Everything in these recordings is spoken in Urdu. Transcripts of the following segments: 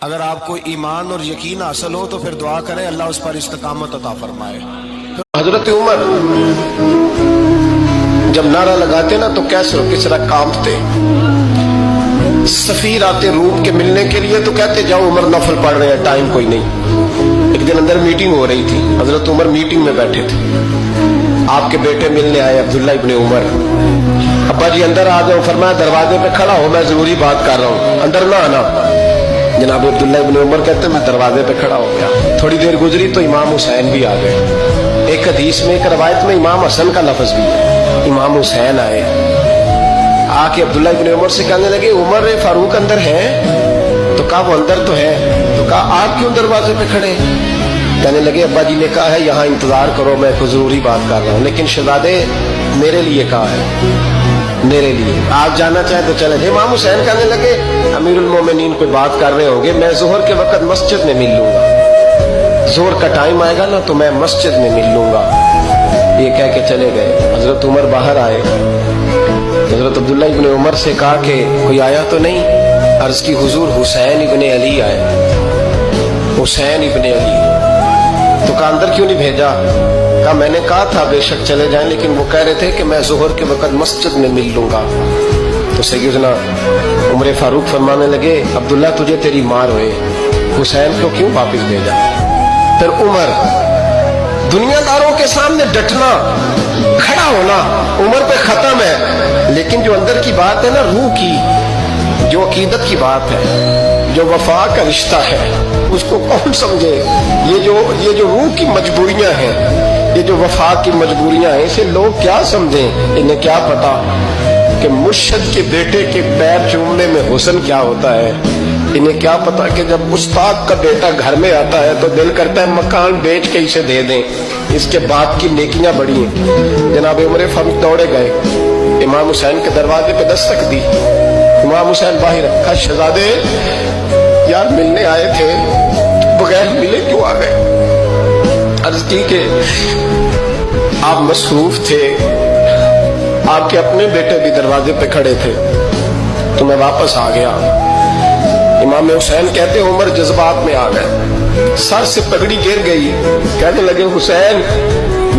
اگر آپ کو ایمان اور یقین حاصل ہو تو پھر دعا کریں اللہ اس پر استقامت عطا فرمائے۔ حضرت عمر جب نعرہ لگاتے نا تو کیسر و کسرا کانپتے، سفیر آتے روم کے ملنے کے لیے تو کہتے جاؤ عمر نفل پڑھ رہے ہیں، ٹائم کوئی نہیں۔ ایک دن اندر میٹنگ ہو رہی تھی، حضرت عمر میٹنگ میں بیٹھے تھے، آپ کے بیٹے ملنے آئے عبداللہ ابن عمر، ابا جی اندر آ جاؤ، فرمایا دروازے پہ کھڑا ہو میں ضروری بات کر رہا ہوں، اندر نہ آنا۔ جناب عبداللہ ابن عمر کہتے میں دروازے پہ کھڑا ہو گیا، تھوڑی دیر گزری تو امام حسین بھی آ گئے۔ ایک حدیث میں ایک روایت میں امام حسن کا لفظ بھی ہے، امام حسین آئے، آ کے عبداللہ ابن عمر سے کہنے لگے عمر فاروق اندر ہے؟ تو کہا وہ اندر تو ہے۔ تو کہا آپ کیوں دروازے پہ کھڑے؟ کہنے لگے ابا جی نے کہا ہے یہاں انتظار کرو، میں کوئی ضروری بات کر رہا ہوں، لیکن شہزادے میرے لیے کہا ہے، میرے لیے آپ جانا چاہیں تو چلیں۔ امام حسین کہنے لگے امیر المومنین کوئی بات کر رہے ہوں گے، میں ظہر کے وقت مسجد میں مل لوں گا، ظہر کا ٹائم آئے گا نا تو میں مسجد میں مل لوں گا۔ یہ کہہ کے چلے گئے۔ حضرت عمر باہر آئے، حضرت عبداللہ ابن عمر سے کہا کہ کوئی آیا تو نہیں؟ عرض کی حضور حسین ابن علی آئے، حسین ابن علی۔ تو کہا اندر کیوں نہیں بھیجا؟ کہا میں نے کہا تھا بے شک چلے جائیں، لیکن وہ کہہ رہے تھے کہ میں ظہر کے وقت مسجد میں مل لوں گا۔ تو سیدنا عمر فاروق فرمانے لگے عبداللہ تجھے تیری مار ہوئے، حسین کو کیوں واپس بھیجا؟ پھر عمر دنیا داروں کے سامنے ڈٹنا، کھڑا ہونا عمر پہ ختم ہے، لیکن جو اندر کی بات ہے نا، روح کی، جو عقیدت کی بات ہے، جو وفا کا رشتہ ہے، اس کو کون سمجھے؟ یہ جو روح کی مجبوریاں ہیں، یہ جو وفا کی مجبوریاں ہیں، اسے لوگ کیا سمجھیں؟ انہیں کیا پتا کہ مرشد کے بیٹے کے پیر چومنے میں حسن کیا ہوتا ہے؟ انہیں کیا پتا کہ جب استاد کا بیٹا گھر میں آتا ہے تو دل کرتا ہے مکان بیچ کے اسے دے دیں، اس کے باپ کی نیکیاں بڑی ہیں۔ جناب عمر فاروق دوڑے گئے، امام حسین کے دروازے پہ دستک دی، امام حسین باہر رکھا، شہزادے یار ملنے آئے تھے، بغیر ملے کیوں آ گئے؟ عرض کی کہ آپ مصروف تھے، آپ کے اپنے بیٹے بھی دروازے پہ کھڑے تھے تو میں واپس آ گیا۔ امام حسین کہتے عمر جذبات میں آ گئے، سر سے پگڑی گر گئی، کہنے لگے حسین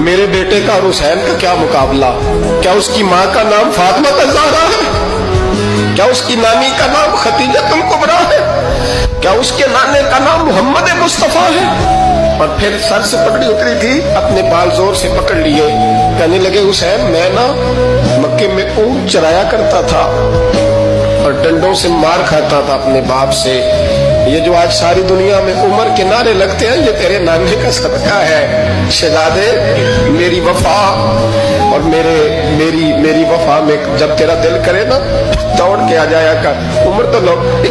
میرے بیٹے کا اور حسین کا کیا مقابلہ؟ کیا اس کی ماں کا نام فاطمہ الزہرا ہے؟ کیا اس کی نانی کا نام خدیجہ الکبریٰ ہے؟ کیا اس کے نانے کا نام محمد مصطفیٰ ہے؟ اور پھر سر سے پگڑی اتری تھی، اپنے بال زور سے پکڑ لیے، کہنے لگے حسین میں نا مکے میں اونٹ چرایا کرتا تھا اور ڈنڈوں سے مار کھاتا تھا اپنے باپ سے، یہ جو آج ساری دنیا میں عمر کے نعرے لگتے ہیں یہ تیرے نانے کا صدقہ ہے۔ شہزادے میری وفا اور میری وفا میں جب تیرا دل کرے نا دوڑ کے آ جایا کر۔ عمر تو لوگ